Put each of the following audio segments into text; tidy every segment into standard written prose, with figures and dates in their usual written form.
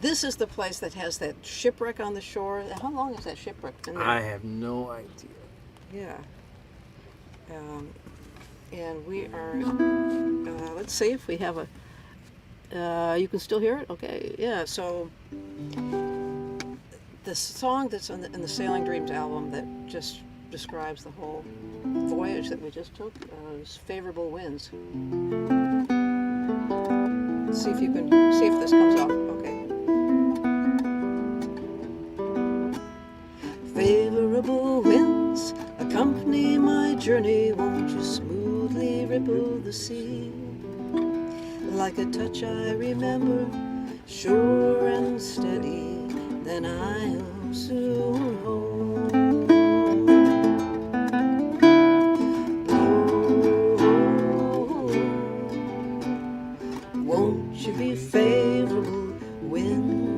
This is the place that has that shipwreck on the shore. How long has that shipwreck been there? I have no idea. Yeah. And we are, let's see if we have a, you can still hear it? Okay, yeah, so the song that's in the Sailing Dreams album that just describes the whole voyage that we just took is Favorable Winds. Let's see if you can, see if this comes off, okay. Favorable winds accompany my journey, won't you smoothly ripple the sea? Like a touch I remember, sure and steady, then I'll soon hold. Won't you be favorable winds?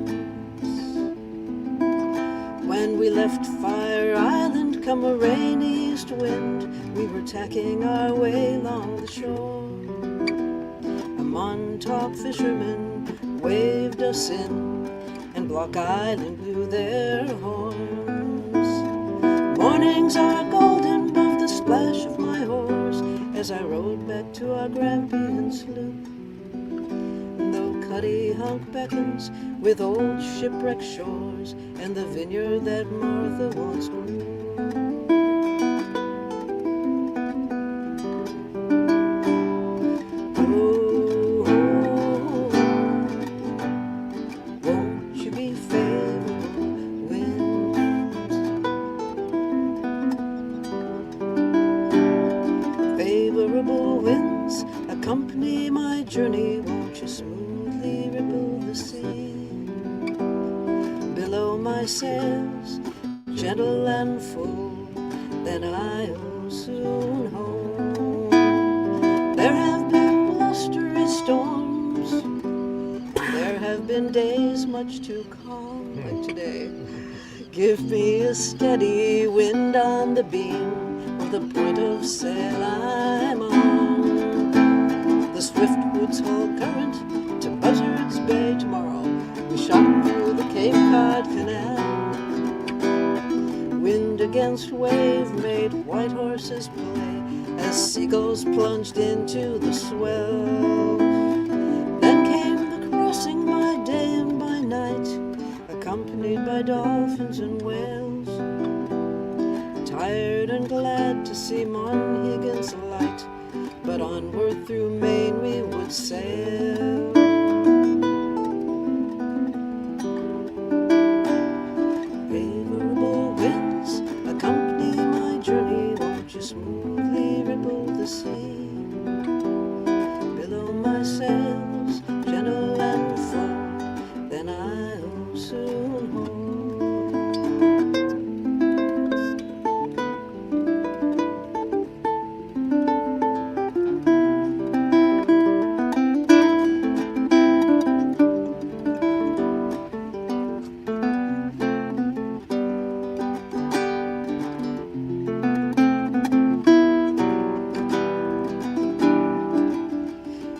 When we left Fire Island, come a rainy east wind, we were tacking our way along the shore. A Montauk fisherman waved us in, and Block Island blew their horns. Mornings are golden above the splash of my oars, as I rowed back to our Grampian sloop. Though Cuttyhunk beckons with old shipwreck shores and the vineyard that Martha once grew. Favorable winds accompany my journey, won't you smoothly ripple the sea? Below my sails, gentle and full, then I'll soon hold. There have been blustery storms, there have been days much too calm like today. Give me a steady wind on the beam of the point of sail I'm on. The Swiftwood's Hull current to Buzzard's Bay tomorrow. We shot through the Cape Cod Canal. Wind against wave made white horses play as seagulls plunged into the swell. Then came the crossing by day and by night, accompanied by dolphins and whales. Tired and glad to see Monhegan's light, but onward through Maine we would sail. Favorable winds accompany my journey, won't you smoothly ripple the sea? Below my sails, gentle and full, then I'll soon hold.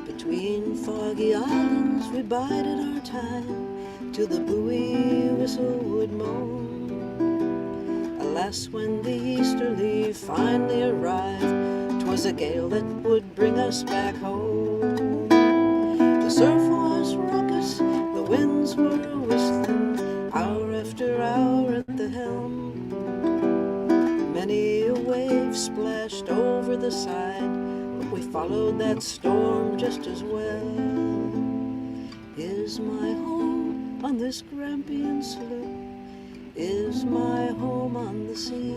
Between foggy islands we bided our time, till the buoy whistle would moan. Alas, when the easterly finally arrived, 'twas a gale that would bring us back home. The surf was raucous, the winds were whistling, hour after hour at the helm. Many a wave splashed over the side, but we followed that storm just as well. Is my home on this Grampian sloop? Is my home on the sea?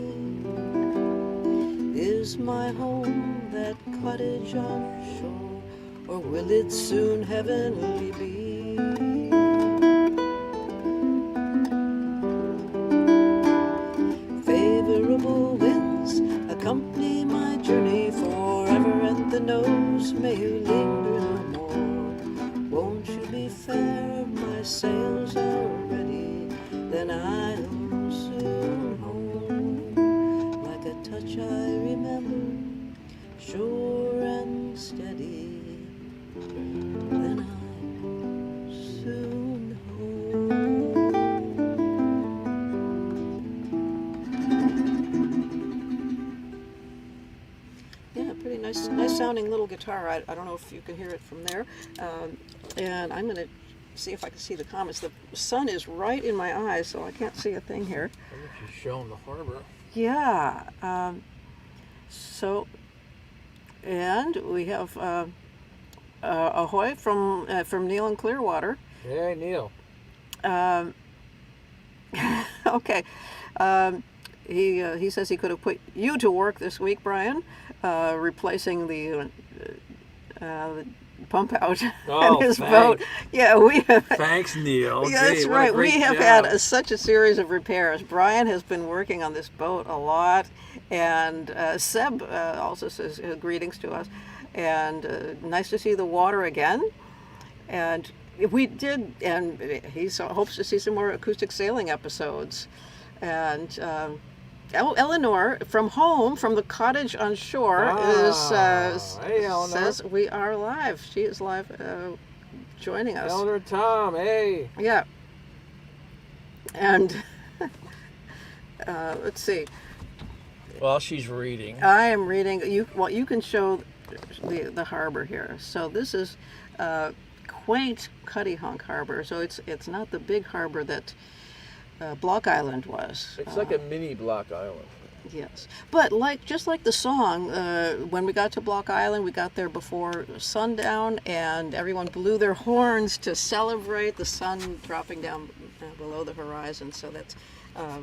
Is my home that cottage on shore, or will it soon heavenly be? Favorable winds accompany my journey, forever at the nose may you linger no more. Won't you be fair, my sails are ready, then I'll soon home. Like a touch I remember, sure and steady, then I'll soon home. sounding little guitar. I don't know if you can hear it from there. And I'm going to see if I can see the comments. The sun is right in my eyes, so I can't see a thing here. I think she's showing the harbor. Yeah. And we have ahoy from Neil in Clearwater. Hey, Neil. Okay. He says he could have put you to work this week, Brian, replacing the pump out on his boat. Yeah, we have. Thanks, Neil. Yeah, that's right. We have had such a series of repairs. Brian has been working on this boat a lot, and Seb also says greetings to us, and nice to see the water again. And we did, and he hopes to see some more acoustic sailing episodes. And Eleanor from home, from the cottage on shore, says we are live. She is live joining us. Eleanor, Tom, hey. Yeah. And let's see. Well, she's reading. I am reading. You can show the harbor here. So this is quaint Cuttyhunk Harbor. So it's not the big harbor that Block Island was. It's like a mini Block Island. Yes, but just like the song, when we got to Block Island, we got there before sundown, and everyone blew their horns to celebrate the sun dropping down below the horizon. So that's a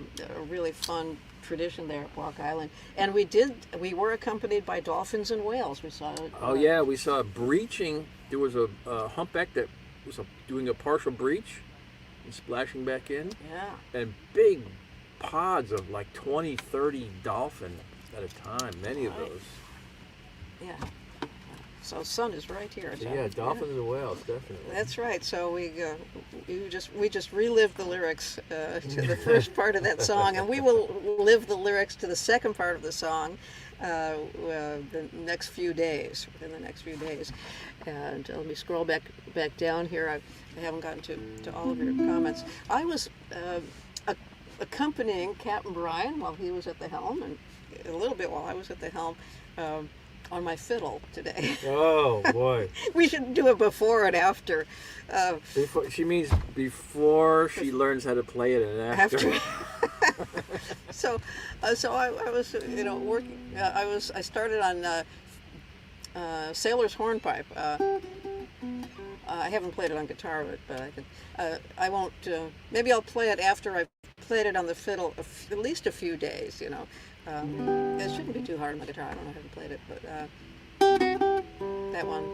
really fun tradition there at Block Island. And we were accompanied by dolphins and whales. We saw. Yeah, we saw a breaching. There was a humpback that was doing a partial breach and splashing back in. Yeah. And big pods of like 20, 30 dolphins at a time, many of those. Yeah. So sun is right here. So, yeah, dolphins and whales, definitely. That's right. So we just relived the lyrics to the first part of that song, and we will live the lyrics to the second part of the song the next few days. Within the next few days, and let me scroll back down here. I haven't gotten to all of your comments. I was accompanying Captain Bryan while he was at the helm, and a little bit while I was at the helm. On my fiddle today. Oh boy! We should do it before and after. She means before she learns how to play it, and after. So I was working. I started on sailor's hornpipe. I haven't played it on guitar, but I could. I won't. Maybe I'll play it after I've played it on the fiddle at least a few days. It shouldn't be too hard on the guitar. I don't know, I haven't played it, but that one.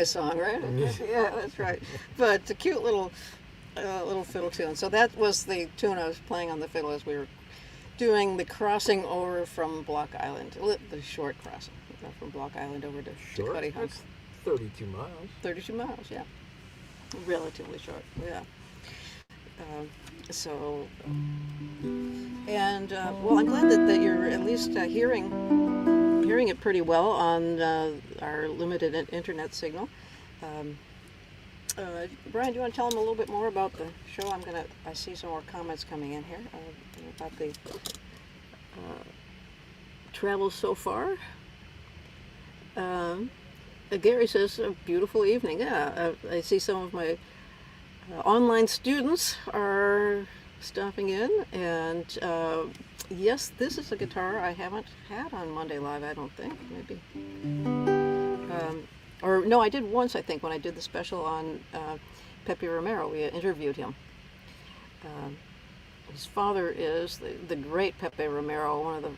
Song, right? Yeah, that's right. But a cute little fiddle tune. So that was the tune I was playing on the fiddle as we were doing the crossing over from Block Island, the short crossing from Block Island over to Cuttyhunk. That's 32 miles. 32 miles, yeah. Relatively short, yeah. Well, I'm glad that you're at least hearing it pretty well on our limited internet signal. Brian, do you want to tell them a little bit more about the show? I see some more comments coming in here about the travel so far. Gary says, a beautiful evening. Yeah, I see some of my online students are stopping in, and yes, this is a guitar I haven't had on Monday Live, I don't think, maybe. Or no, I did once, I think, when I did the special on Pepe Romero. We interviewed him. his father is the great Pepe Romero, one of the,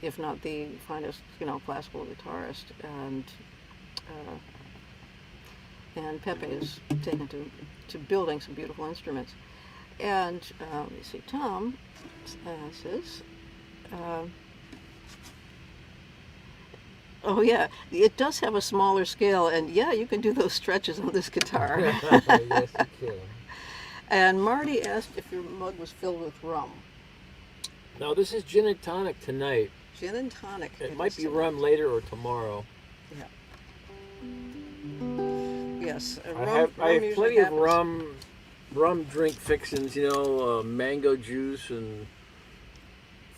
if not the finest, classical guitarist, and Pepe is taken to building some beautiful instruments. And you see, Tom says, oh yeah, it does have a smaller scale, and yeah, you can do those stretches on this guitar. Yes, you can. And Marty asked if your mug was filled with rum. No, this is gin and tonic tonight. Gin and tonic. It might be rum later or tomorrow. Yeah. Yes. I have plenty of rum drink fixings, mango juice and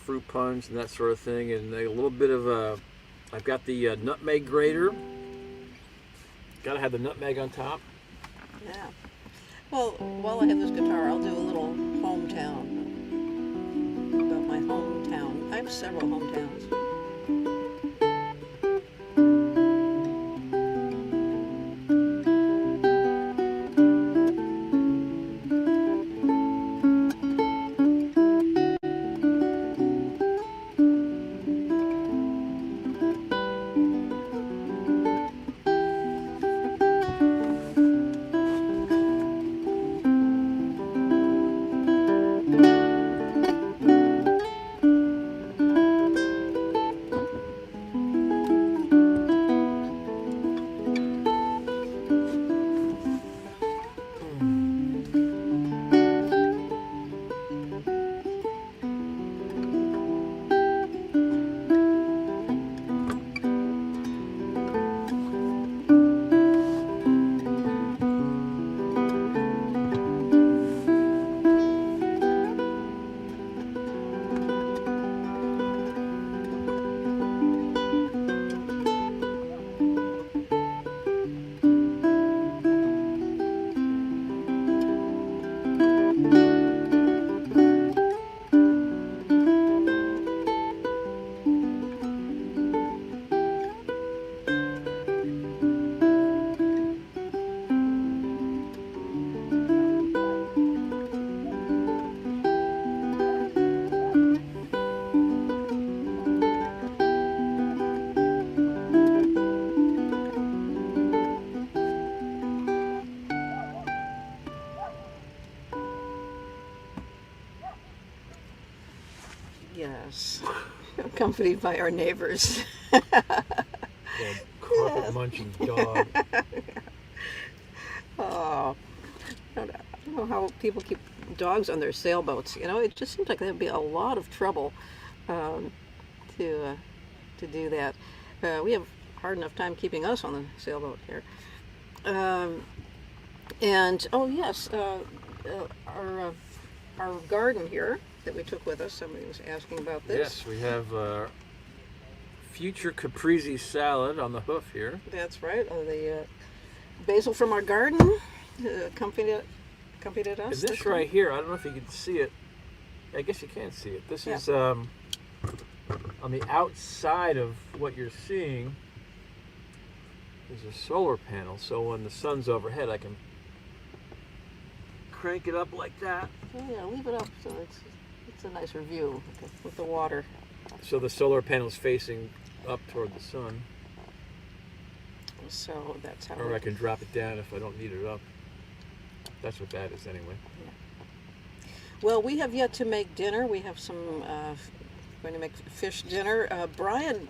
fruit punch and that sort of thing, and a little bit of I've got the nutmeg grater. Got to have the nutmeg on top. Yeah. Well, while I have this guitar, I'll do a little hometown. About my hometown. I have several hometowns. Yes. Accompanied by our neighbors. Carpet munching dog. Oh, I don't know how people keep dogs on their sailboats. It just seems like that'd be a lot of trouble to do that. We have a hard enough time keeping us on the sailboat here. And oh yes, our garden here that we took with us. Somebody was asking about this. Yes, we have future caprese salad on the hoof here. That's right. The basil from our garden accompanied us. And this right here, I don't know if you can see it. I guess you can see it. This is on the outside of what you're seeing. There's a solar panel, so when the sun's overhead, I can crank it up like that. Oh, yeah, leave it up so it's a nicer view with the water. So the solar panel's facing up toward the sun. So that's how. Or I can drop it down if I don't need it up. That's what that is anyway. Yeah. Well, we have yet to make dinner. We have some going to make fish dinner. Bryan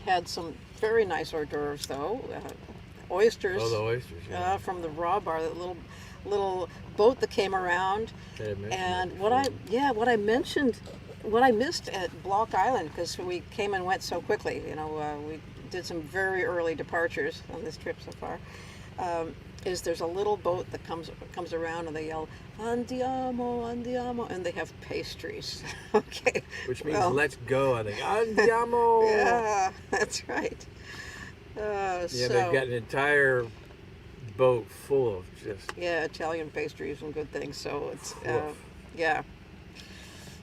had some very nice hors d'oeuvres though. Oysters. Oh, the oysters. Yeah. From the raw bar, that little boat that came around. And what I missed at Block Island, because we came and went so quickly. We did some very early departures on this trip so far. Is there's a little boat that comes around and they yell andiamo, andiamo, and they have pastries. Okay. Which means let's go. I think andiamo. Yeah, that's right. They've got an entire boat full of just Italian pastries and good things. So it's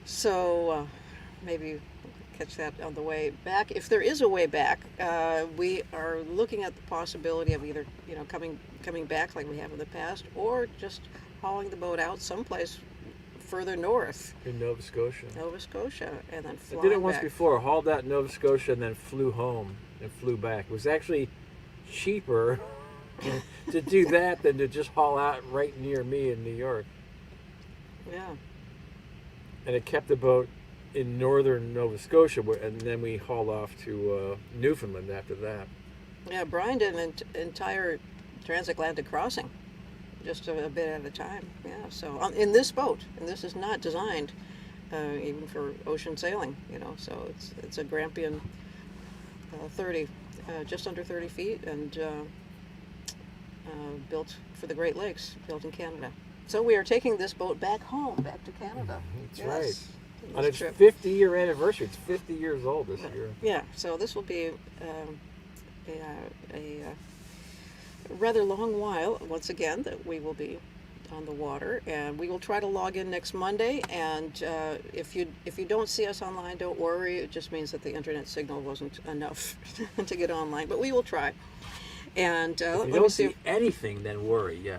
So maybe catch that on the way back. If there is a way back, we are looking at the possibility of either coming back like we have in the past, or just hauling the boat out someplace further north, in Nova Scotia. Nova Scotia, and then I flying did it once back. before. Hauled out in Nova Scotia and then flew home and flew back. It was actually cheaper to do that than to just haul out right near me in New York. Yeah. And it kept the boat in northern Nova Scotia, and then we hauled off to Newfoundland after that. Yeah, Bryan did an entire transatlantic crossing, just a bit at a time. Yeah, so in this boat, and this is not designed even for ocean sailing, you know. So it's a Grampian 30, just under 30 feet, and built for the Great Lakes, built in Canada. So we are taking this boat back home, back to Canada. That's Yes, right. On this its trip. 50-year anniversary. It's 50 years old this year. Yeah, so this will be a rather long while, once again, that we will be on the water, and we will try to log in next Monday. And if you don't see us online, don't worry. It just means that the internet signal wasn't enough to get online, but we will try. And If let you me don't see. see anything, then worry, yeah.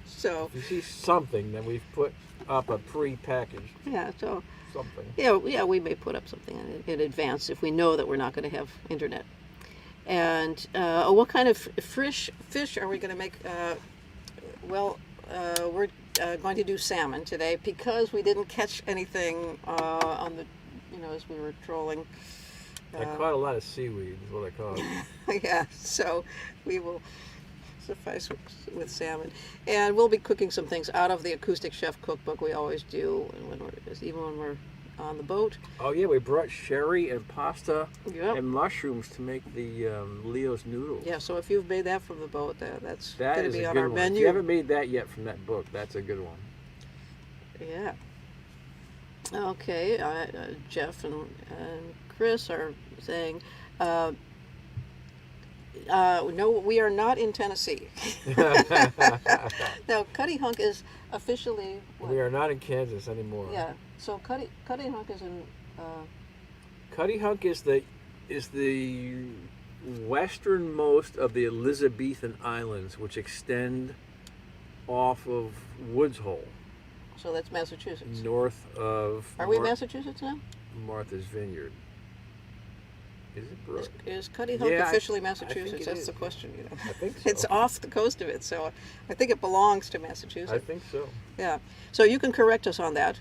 So If you see something, then we've put up a pre-packaged yeah, so something. yeah, we may put up something in advance if we know that we're not going to have internet. And what kind of fish are we going to make? We're going to do salmon today because we didn't catch anything on the, as we were trolling. I caught a lot of seaweed, is what I caught. Yeah, so we will suffice with salmon, and we'll be cooking some things out of the Acoustic Chef cookbook. We always do, even when we're on the boat. Oh yeah, we brought sherry and pasta Yep. and mushrooms to make the Leo's noodles. Yeah, so if you've made that from the boat, that's That going is to be a on good our one. menu. If you haven't made that yet from that book, that's a good one. Yeah. Okay, Jeff and Chris are saying, no, we are not in Tennessee. Now, Cuttyhunk is officially what? We are not in Kansas anymore. Yeah. So Cuttyhunk is in. Cuttyhunk is the westernmost of the Elizabethan Islands, which extend off of Woods Hole, So that's Massachusetts. north of. Are we in Massachusetts now? Martha's Vineyard. Is it Brooke? Is Cuttyhunk Yeah, officially I Massachusetts? think it That's is. the question. I think so. It's off the coast of it, so I think it belongs to Massachusetts. I think so. Yeah. So you can correct us on that.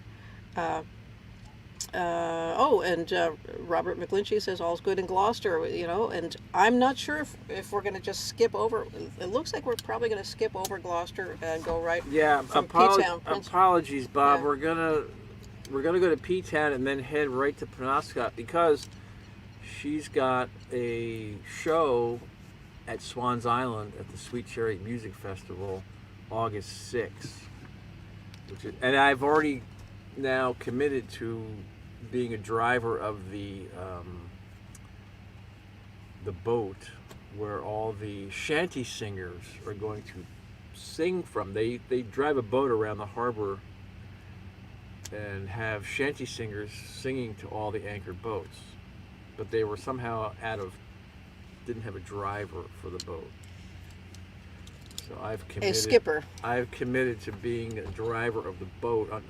Robert McGlinchey says all's good in Gloucester, and I'm not sure if we're going to just skip over. It looks like we're probably going to skip over Gloucester and go right Yeah, from P-Town. apologies, Bob. Yeah. We're gonna go to P-Town and then head right to Penobscot because she's got a show at Swans Island at the Sweet Cherry Music Festival, August 6th. And I've already now committed to being a driver of the boat where all the shanty singers are going to sing from. They drive a boat around the harbor and have shanty singers singing to all the anchored boats, but they were somehow didn't have a driver for the boat. So I've committed. A skipper. I've committed to being a driver of the boat on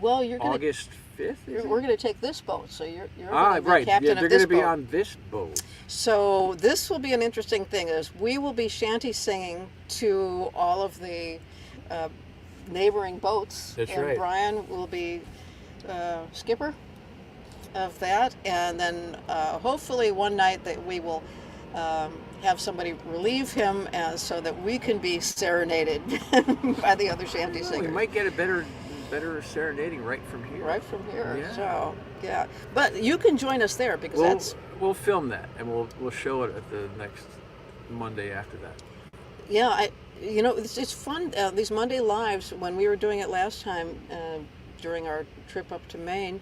Well, you're going August 5th. we're going to take this boat, so you're Ah, going to be right. captain Yeah, of they're this going to be boat. on this boat. So this will be an interesting thing. Is we will be shanty singing to all of the neighboring boats, That's and right. Bryan will be skipper of that, and then hopefully one night that we will have somebody relieve him, so that we can be serenaded by the other shanty We singers. might get a better serenading right from here. Right from here. Yeah. So yeah, but you can join us there because We'll film that and we'll show it at the next Monday after that. yeah, it's fun. These Monday Lives, when we were doing it last time during our trip up to Maine,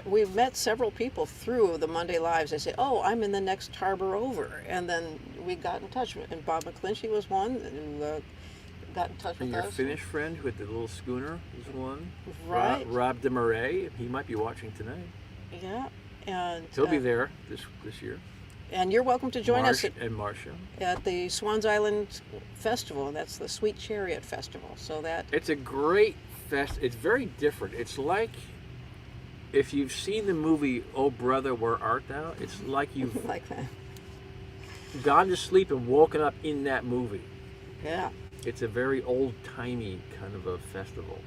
we've met several people through the Monday Lives. They say, "Oh, I'm in the next harbor over," and then we got in touch. And Bob McClinchy was one who got in touch And with your us. Finnish friend who had the little schooner was one. Right. Rob DeMarais. He might be watching tonight. Yeah, and He'll be there this year. And you're welcome to join us and Marcia. at the Swans Island Festival. That's the Sweet Chariot Festival. So that it's a great fest. It's very different. It's like if you've seen the movie Oh Brother, Where Art Thou? It's like you've like that. gone to sleep and woken up in that movie. Yeah. It's a very old-timey kind of a festival.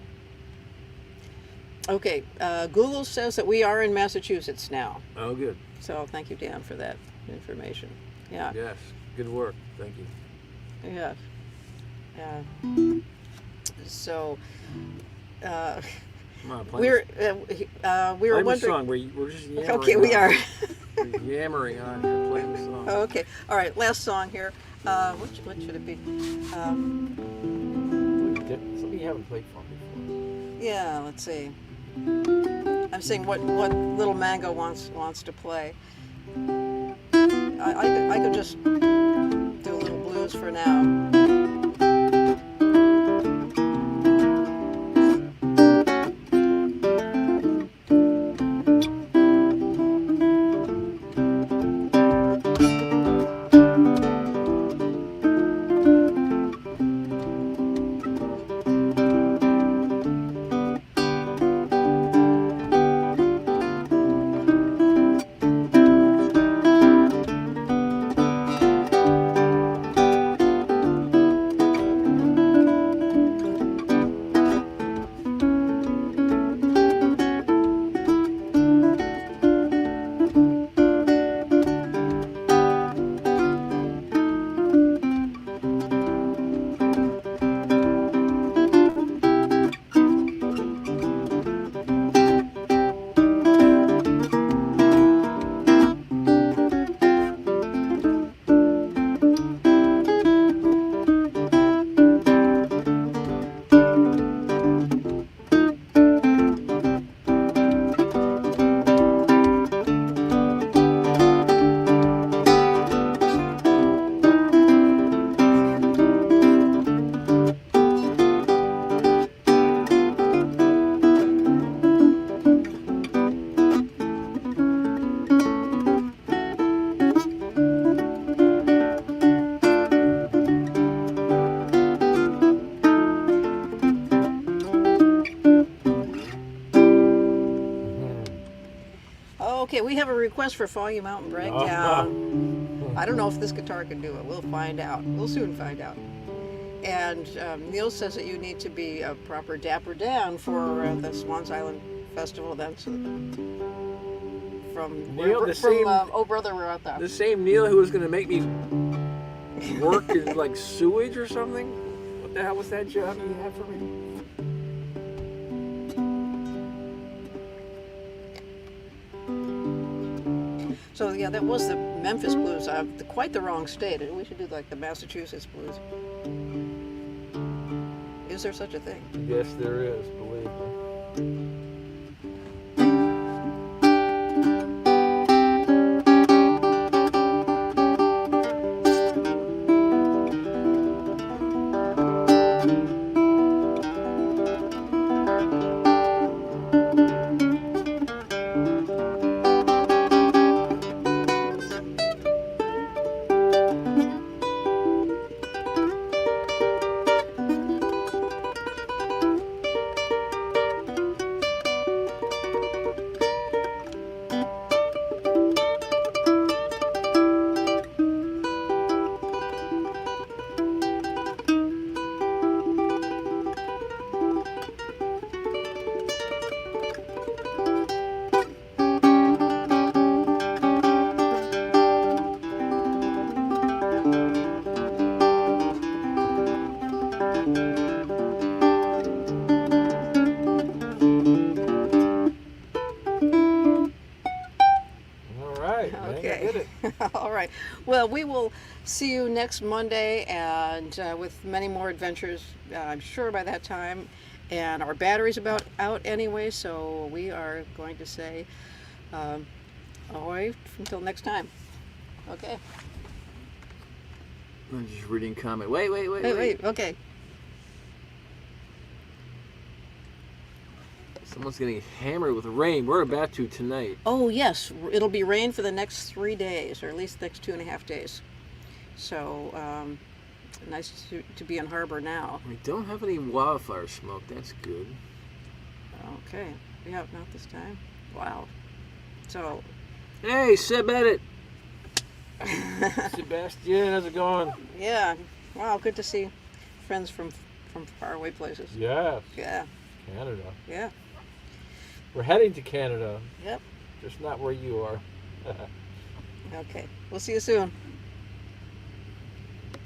Okay, Google says that we are in Massachusetts now. Oh, good. So thank you, Dan, for that information. Yeah. Yes. Good work. Thank you. Yeah. So Come on, we were play wondering. song. We're just yammering. Okay, we are. We're yammering on here. Play the song. Okay. All right. Last song here. What should it be? Something you haven't played for before. Yeah. Let's see. I'm saying what Little Mango wants to play. I could just do a little blues for now. Okay, we have a request for Foggy Mountain Breakdown. I don't know if this guitar can do it. We'll find out. We'll soon find out. And Neil says that you need to be a proper Dapper Dan for the Swans Island Festival. That's from Neil, Oh Brother, We're Out There. The same Neil who was going to make me work in like sewage or something? What the hell was that job you had for me? So yeah, that was the Memphis Blues. Quite the wrong state. We should do like the Massachusetts Blues. Is there such a thing? Yes, there is, believe me. All right. Well, we will see you next Monday, and with many more adventures, I'm sure by that time. And our battery's about out anyway, so we are going to say ahoy until next time. Okay. I'm just reading comment. Wait. Okay. Someone's getting hammered with rain. We're about to tonight. Oh, yes. It'll be rain for the next 3 days, or at least the next 2.5 days. So, nice to be in harbor now. We don't have any wildfire smoke. That's good. Okay. Yeah, not this time. Wow. So. Hey, Seb Edit. Sebastian, how's it going? Yeah. Wow, good to see friends from faraway places. Yes. Yeah. Canada. Yeah. We're heading to Canada. Yep. Just not where you are. Okay. We'll see you soon.